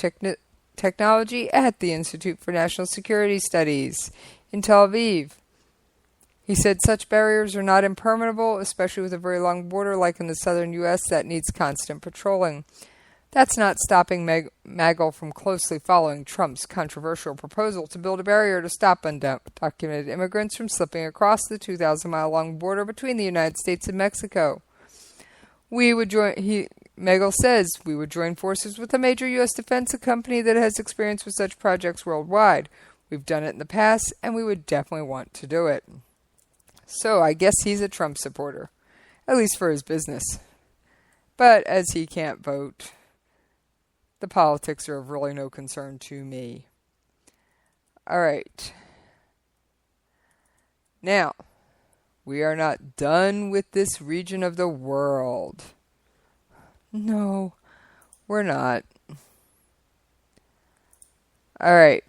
[SPEAKER 10] technology at the Institute for National Security Studies in Tel Aviv. He said such barriers are not impermeable, especially with a very long border like in the southern U.S. that needs constant patrolling. That's not stopping Magel from closely following Trump's controversial proposal to build a barrier to stop undocumented immigrants from slipping across the 2,000-mile-long border between the United States and Mexico. Magel says, we would join forces with a major U.S. defense company that has experience with such projects worldwide. We've done it in the past, and we would definitely want to do it. So I guess he's a Trump supporter, at least for his business. But as he can't vote, the politics are of really no concern to me. All right. Now, we are not done with this region of the world. No, we're not. All right.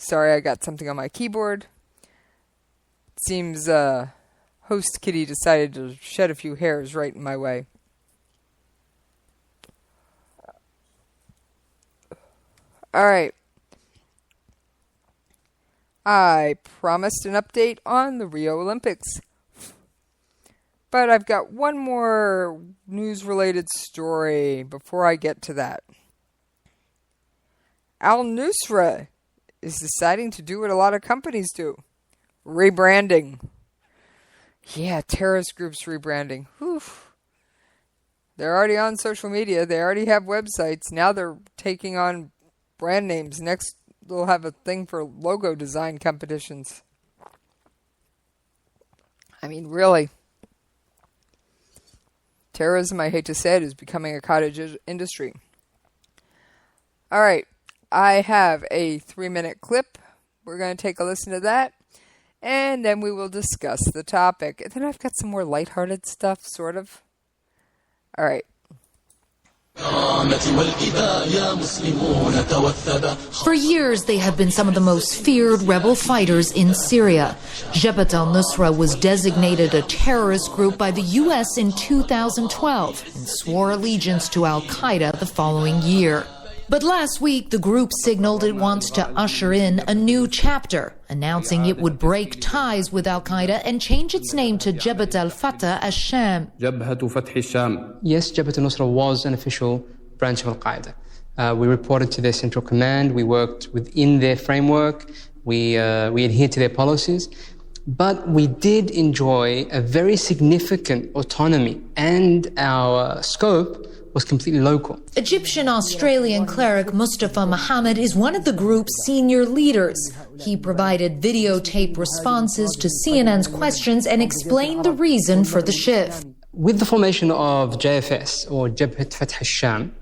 [SPEAKER 10] Sorry, I got something on my keyboard. It seems host Kitty decided to shed a few hairs right in my way. All right. I promised an update on the Rio Olympics. But I've got one more news-related story before I get to that. Al-Nusra is deciding to do what a lot of companies do. Rebranding. Yeah, terrorist groups rebranding. Whew. They're already on social media. They already have websites. Now they're taking on brand names. Next, they'll have a thing for logo design competitions. I mean, really. Terrorism, I hate to say it, is becoming a cottage industry. All right. I have a 3-minute clip. We're going to take a listen to that. And then we will discuss the topic. And then I've got some more lighthearted stuff, sort of. All right.
[SPEAKER 15] For years, they have been some of the most feared rebel fighters in Syria. Jabhat al-Nusra was designated a terrorist group by the U.S. in 2012 and swore allegiance to al-Qaeda the following year. But last week, the group signaled it wants to usher in a new chapter, announcing it would break ties with al-Qaeda and change its name to Jabhat al-Fatah al-Sham.
[SPEAKER 16] Yes, Jabhat al-Nusra was an official branch of al-Qaeda. We reported to their central command. We worked within their framework. We adhered to their policies. But we did enjoy a very significant autonomy, and our scope was completely local.
[SPEAKER 15] Egyptian-Australian cleric Mustafa Mohammed is one of the group's senior leaders. He provided videotape responses to CNN's questions and explained the reason for the shift.
[SPEAKER 16] With the formation of JFS, or Jabhat Fath al-Sham,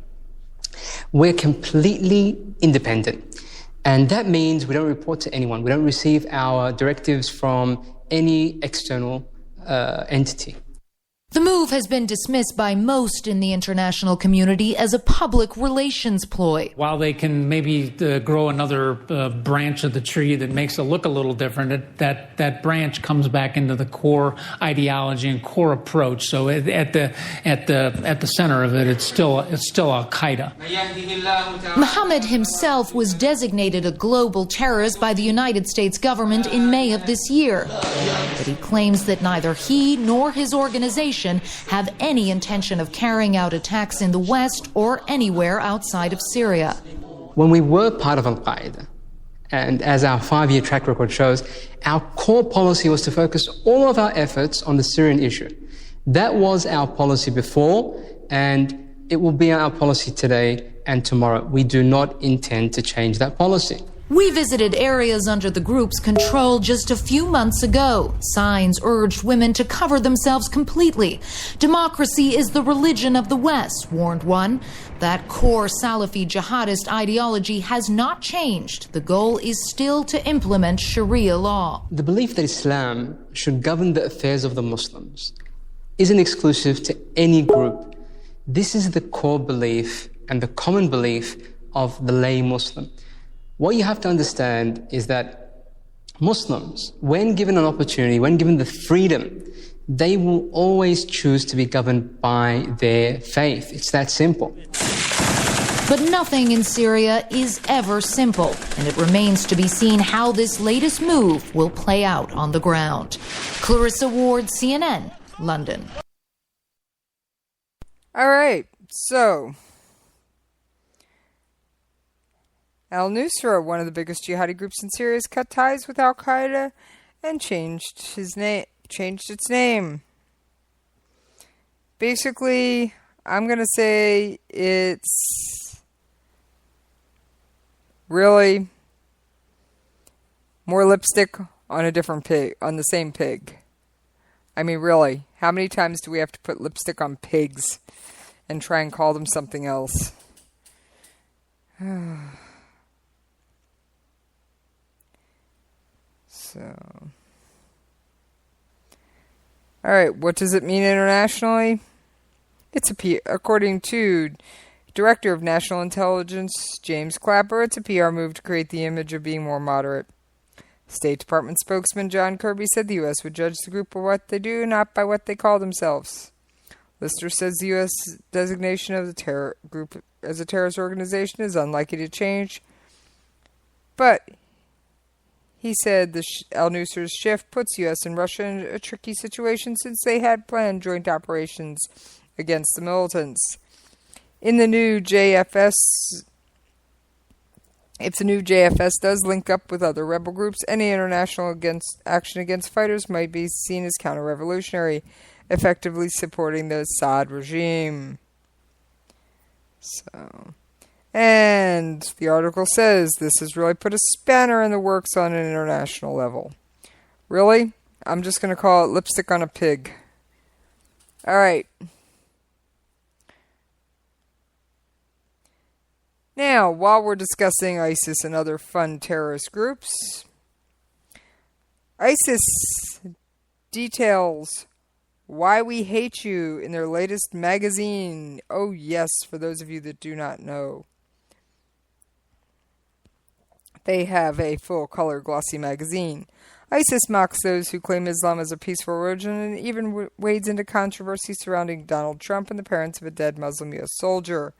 [SPEAKER 16] we're completely independent. And that means we don't report to anyone. We don't receive our directives from any external entity.
[SPEAKER 15] The move has been dismissed by most in the international community as a public relations ploy.
[SPEAKER 17] While they can maybe grow another branch of the tree that makes it look a little different, that branch comes back into the core ideology and core approach. So at the center of it, it's still Al-Qaeda.
[SPEAKER 15] Mohammed himself was designated a global terrorist by the United States government in May of this year. But he claims that neither he nor his organization have any intention of carrying out attacks in the West or anywhere outside of Syria.
[SPEAKER 16] When we were part of Al-Qaeda, and as our 5-year track record shows, our core policy was to focus all of our efforts on the Syrian issue. That was our policy before, and it will be our policy today and tomorrow. We do not intend to change that policy.
[SPEAKER 15] We visited areas under the group's control just a few months ago. Signs urged women to cover themselves completely. Democracy is the religion of the West, warned one. That core Salafi jihadist ideology has not changed. The goal is still to implement Sharia law.
[SPEAKER 16] The belief that Islam should govern the affairs of the Muslims isn't exclusive to any group. This is the core belief and the common belief of the lay Muslim. What you have to understand is that Muslims, when given an opportunity, when given the freedom, they will always choose to be governed by their faith. It's that simple.
[SPEAKER 15] But nothing in Syria is ever simple, and it remains to be seen how this latest move will play out on the ground. Clarissa Ward, CNN, London.
[SPEAKER 10] All right, so Al-Nusra, one of the biggest jihadi groups in Syria, has cut ties with Al-Qaeda and changed its name. Basically, I'm going to say it's really more lipstick on a different pig, on the same pig. I mean, really, how many times do we have to put lipstick on pigs and try and call them something else? So, all right, what does it mean internationally? According to Director of National Intelligence James Clapper, it's a PR move to create the image of being more moderate. State Department spokesman John Kirby said the U.S. would judge the group by what they do, not by what they call themselves. Lister says the U.S. designation of the terror group as a terrorist organization is unlikely to change, but he said al-Nusra's shift puts U.S. and Russia in a tricky situation since they had planned joint operations against the militants. If the new JFS does link up with other rebel groups, any international action against fighters might be seen as counter-revolutionary, effectively supporting the Assad regime. And the article says this has really put a spanner in the works on an international level. Really? I'm just going to call it lipstick on a pig. All right. Now, while we're discussing ISIS and other fun terrorist groups, ISIS details Why We Hate You in their latest magazine. Oh yes, for those of you that do not know. They have a full-color glossy magazine. ISIS mocks those who claim Islam as a peaceful religion and even wades into controversy surrounding Donald Trump and the parents of a dead Muslim U.S. soldier.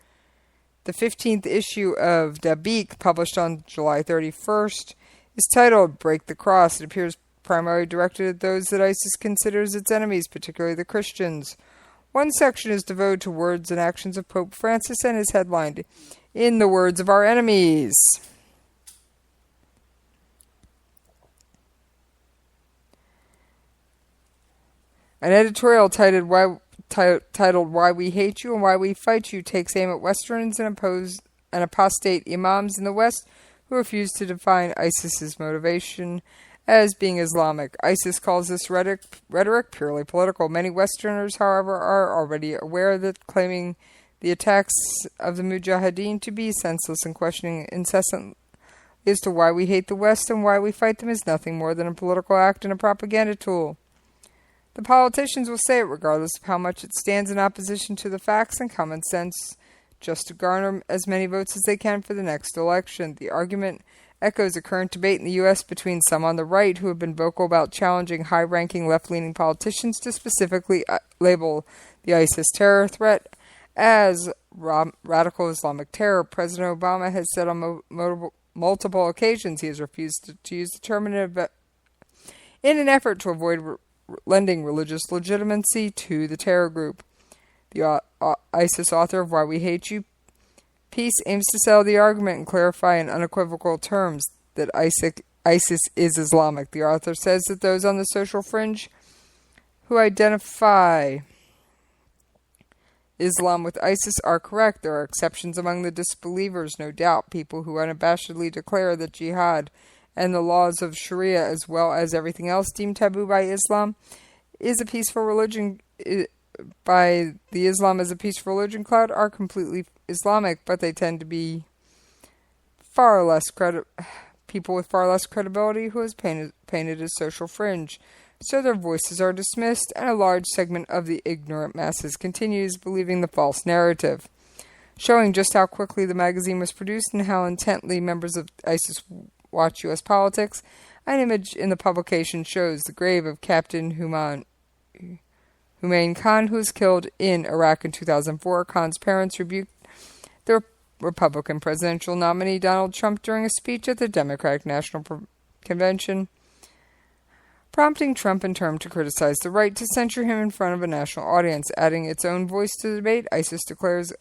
[SPEAKER 10] The 15th issue of Dabiq, published on July 31st, is titled Break the Cross. It appears primarily directed at those that ISIS considers its enemies, particularly the Christians. One section is devoted to words and actions of Pope Francis and is headlined, In the Words of Our Enemies. An editorial titled Why We Hate You and Why We Fight You takes aim at Westerns and apostate imams in the West who refuse to define ISIS's motivation as being Islamic. ISIS calls this rhetoric purely political. Many Westerners, however, are already aware that claiming the attacks of the Mujahideen to be senseless and questioning incessantly as to why we hate the West and why we fight them is nothing more than a political act and a propaganda tool. The politicians will say it regardless of how much it stands in opposition to the facts and common sense, just to garner as many votes as they can for the next election. The argument echoes a current debate in the U.S. between some on the right who have been vocal about challenging high-ranking left-leaning politicians to specifically label the ISIS terror threat as radical Islamic terror. President Obama has said on multiple occasions he has refused to use the term in an effort to avoid lending religious legitimacy to the terror group. The ISIS author of Why We Hate You piece aims to settle the argument and clarify in unequivocal terms that ISIS is Islamic. The author says that those on the social fringe who identify Islam with ISIS are correct. There are exceptions among the disbelievers, no doubt, people who unabashedly declare that jihad and the laws of Sharia, as well as everything else deemed taboo by Islam, is a peaceful religion. By the Islam as a peaceful religion cloud are completely Islamic, but they tend to be people with far less credibility who is painted as social fringe. So their voices are dismissed, and a large segment of the ignorant masses continues believing the false narrative. Showing just how quickly the magazine was produced and how intently members of ISIS watch U.S. politics, an image in the publication shows the grave of Captain Humain Khan, who was killed in Iraq in 2004. Khan's parents rebuked the Republican presidential nominee Donald Trump during a speech at the Democratic National Convention, prompting Trump in turn to criticize the right to censure him in front of a national audience. Adding its own voice to the debate, ISIS declares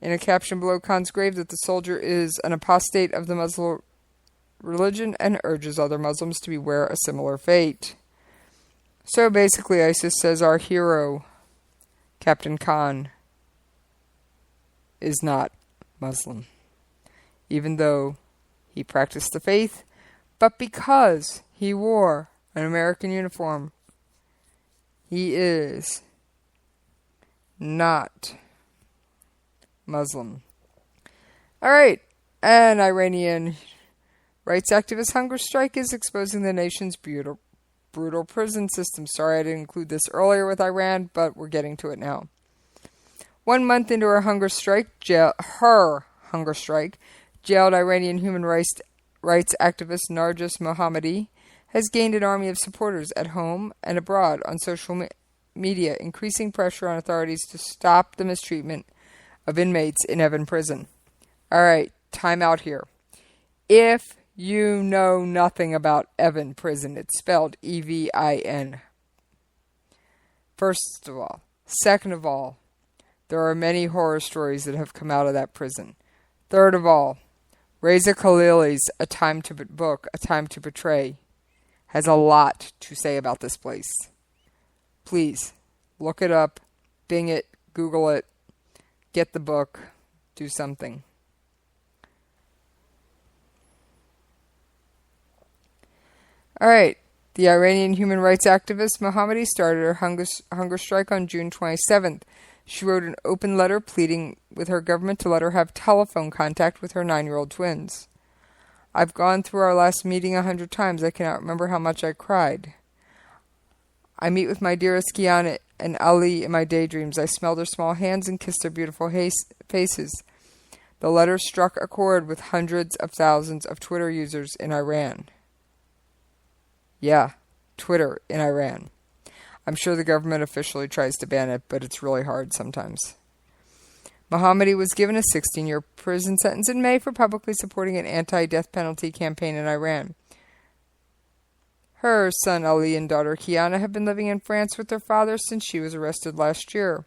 [SPEAKER 10] in a caption below Khan's grave that the soldier is an apostate of the Muslim religion and urges other Muslims to beware a similar fate. So basically, ISIS says our hero, Captain Khan, is not Muslim, even though he practiced the faith, but because he wore an American uniform, he is not Muslim. Alright, an Iranian rights activist hunger strike is exposing the nation's brutal prison system. Sorry I didn't include this earlier with Iran, but we're getting to it now. 1 month into her hunger strike, jailed Iranian human rights activist Narges Mohammadi has gained an army of supporters at home and abroad on social media, increasing pressure on authorities to stop the mistreatment of inmates in Evin prison. Alright, time out here. If you know nothing about Evin prison, it's spelled E-V-I-N. First of all. Second of all, there are many horror stories that have come out of that prison. Third of all, Reza Khalili's A Time to Betray has a lot to say about this place. Please, look it up, Bing it, Google it, get the book, do something. Alright, the Iranian human rights activist Mohammadi started her hunger strike on June 27th. She wrote an open letter pleading with her government to let her have telephone contact with her 9-year-old twins. I've gone through our last meeting 100 times. I cannot remember how much I cried. I meet with my dearest Kiana and Ali in my daydreams. I smell their small hands and kiss their beautiful faces. The letter struck a chord with hundreds of thousands of Twitter users in Iran. Yeah, Twitter in Iran. I'm sure the government officially tries to ban it, but it's really hard sometimes. Mohammadi was given a 16-year prison sentence in May for publicly supporting an anti-death penalty campaign in Iran. Her son Ali and daughter Kiana have been living in France with their father since she was arrested last year.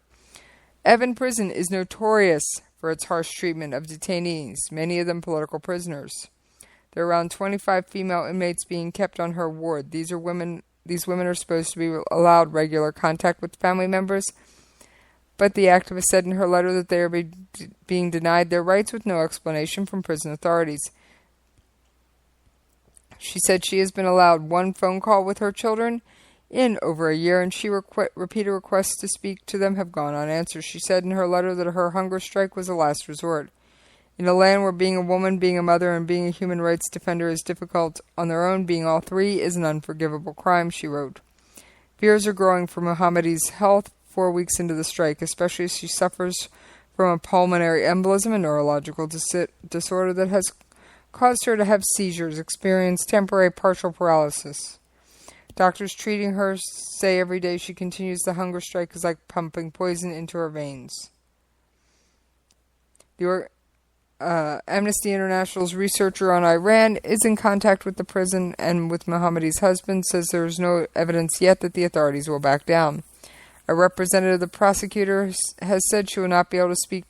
[SPEAKER 10] Evin prison is notorious for its harsh treatment of detainees, many of them political prisoners. There are around 25 female inmates being kept on her ward. These women are supposed to be allowed regular contact with family members, but the activist said in her letter that they are being denied their rights with no explanation from prison authorities. She said she has been allowed one phone call with her children in over a year, and repeated requests to speak to them have gone unanswered. She said in her letter that her hunger strike was a last resort. In a land where being a woman, being a mother, and being a human rights defender is difficult on their own, being all three is an unforgivable crime, she wrote. Fears are growing for Mohammadi's health 4 weeks into the strike, especially as she suffers from a pulmonary embolism, a neurological disorder that has caused her to have seizures, experience temporary partial paralysis. Doctors treating her say every day she continues the hunger strike is like pumping poison into her veins. Amnesty International's researcher on Iran is in contact with the prison and with Mohammadi's husband, says there is no evidence yet that the authorities will back down. A representative of the prosecutor has said she will not be able to speak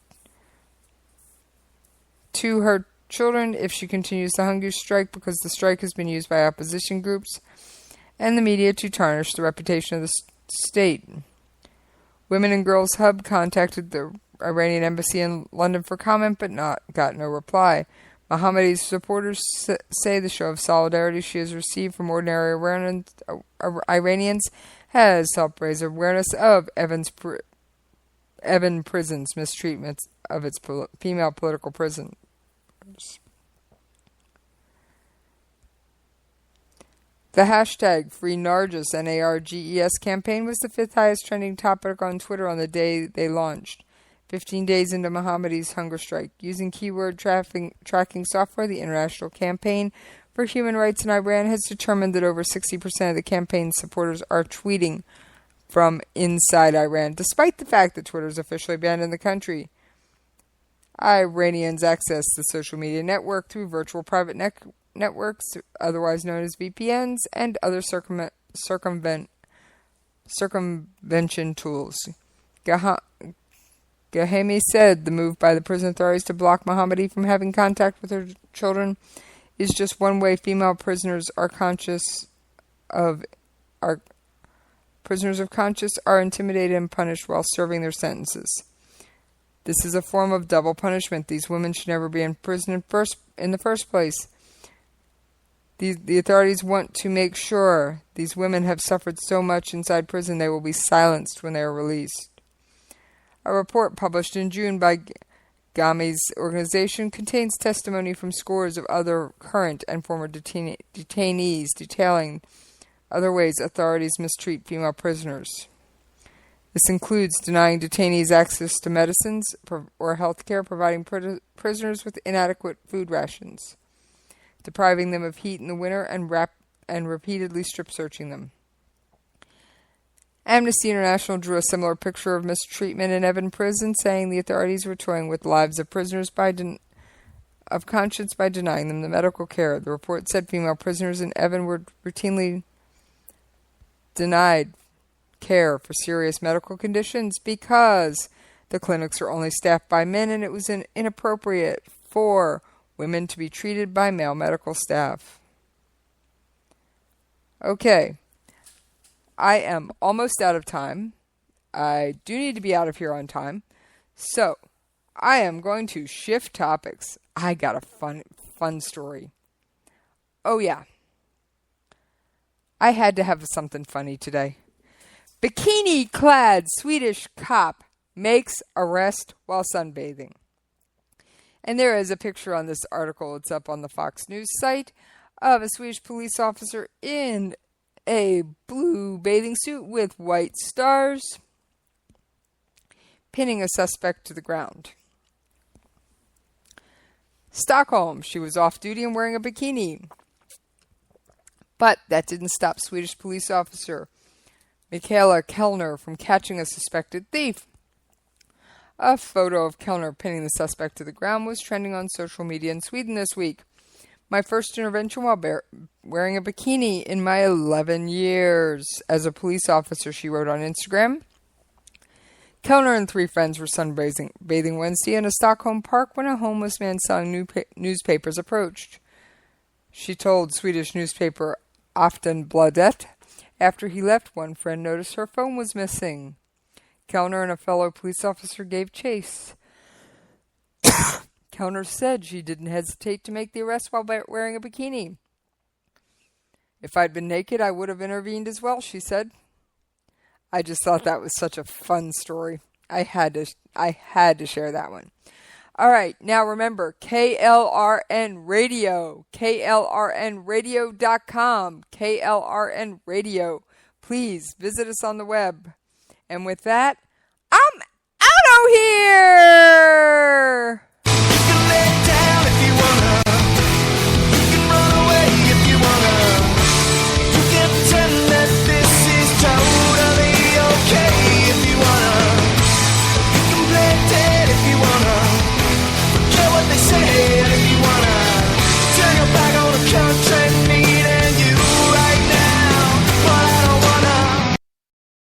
[SPEAKER 10] to her children if she continues the hunger strike because the strike has been used by opposition groups and the media to tarnish the reputation of the state. Women and Girls Hub contacted the Iranian embassy in London for comment, but got no reply. Mohammadi's supporters say the show of solidarity she has received from ordinary Iranians has helped raise awareness of Evan Prison's mistreatment of its female political prisoners. The hashtag #FreeNarges, N-A-R-G-E-S campaign was the 5th highest trending topic on Twitter on the day they launched, 15 days into Mohammadi's hunger strike. Using keyword tracking software, the International Campaign for Human Rights in Iran has determined that over 60% of the campaign's supporters are tweeting from inside Iran, despite the fact that Twitter is officially banned in the country. Iranians access the social media network through virtual private networks, otherwise known as VPNs, and other circumvention tools. Gahemi said the move by the prison authorities to block Mohammadi from having contact with her children is just one way female prisoners of conscience are intimidated and punished while serving their sentences. This is a form of double punishment. These women should never be in prison in the first place. The authorities want to make sure these women have suffered so much inside prison they will be silenced when they are released. A report published in June by Gami's organization contains testimony from scores of other current and former detainees detailing other ways authorities mistreat female prisoners. This includes denying detainees access to medicines or health care, providing prisoners with inadequate food rations, depriving them of heat in the winter, and repeatedly strip-searching them. Amnesty International drew a similar picture of mistreatment in Evin prison, saying the authorities were toying with lives of prisoners of conscience by denying them the medical care. The report said female prisoners in Evin were routinely denied care for serious medical conditions because the clinics are only staffed by men and it was inappropriate for women to be treated by male medical staff. Okay, I am almost out of time. I do need to be out of here on time. So, I am going to shift topics. I got a fun story. Oh yeah. I had to have something funny today. Bikini-clad Swedish cop makes arrest while sunbathing. And there is a picture on this article, it's up on the Fox News site, of a Swedish police officer in a blue bathing suit with white stars, pinning a suspect to the ground. Stockholm, she was off duty and wearing a bikini. But that didn't stop Swedish police officer Michaela Kellner from catching a suspected thief. A photo of Kellner pinning the suspect to the ground was trending on social media in Sweden this week. My first intervention while wearing a bikini in my 11 years as a police officer, she wrote on Instagram. Kellner and 3 friends were sunbathing Wednesday in a Stockholm park when a homeless man selling newspapers approached. She told Swedish newspaper Aftonbladet after he left, one friend noticed her phone was missing. Kellner and a fellow police officer gave chase. Kellner said she didn't hesitate to make the arrest while wearing a bikini. If I'd been naked, I would have intervened as well, she said. I just thought that was such a fun story. I had to share that one. All right, now remember, KLRN Radio, KLRNradio.com, KLRN Radio. please visit us on the web. And with that, I'm out of here!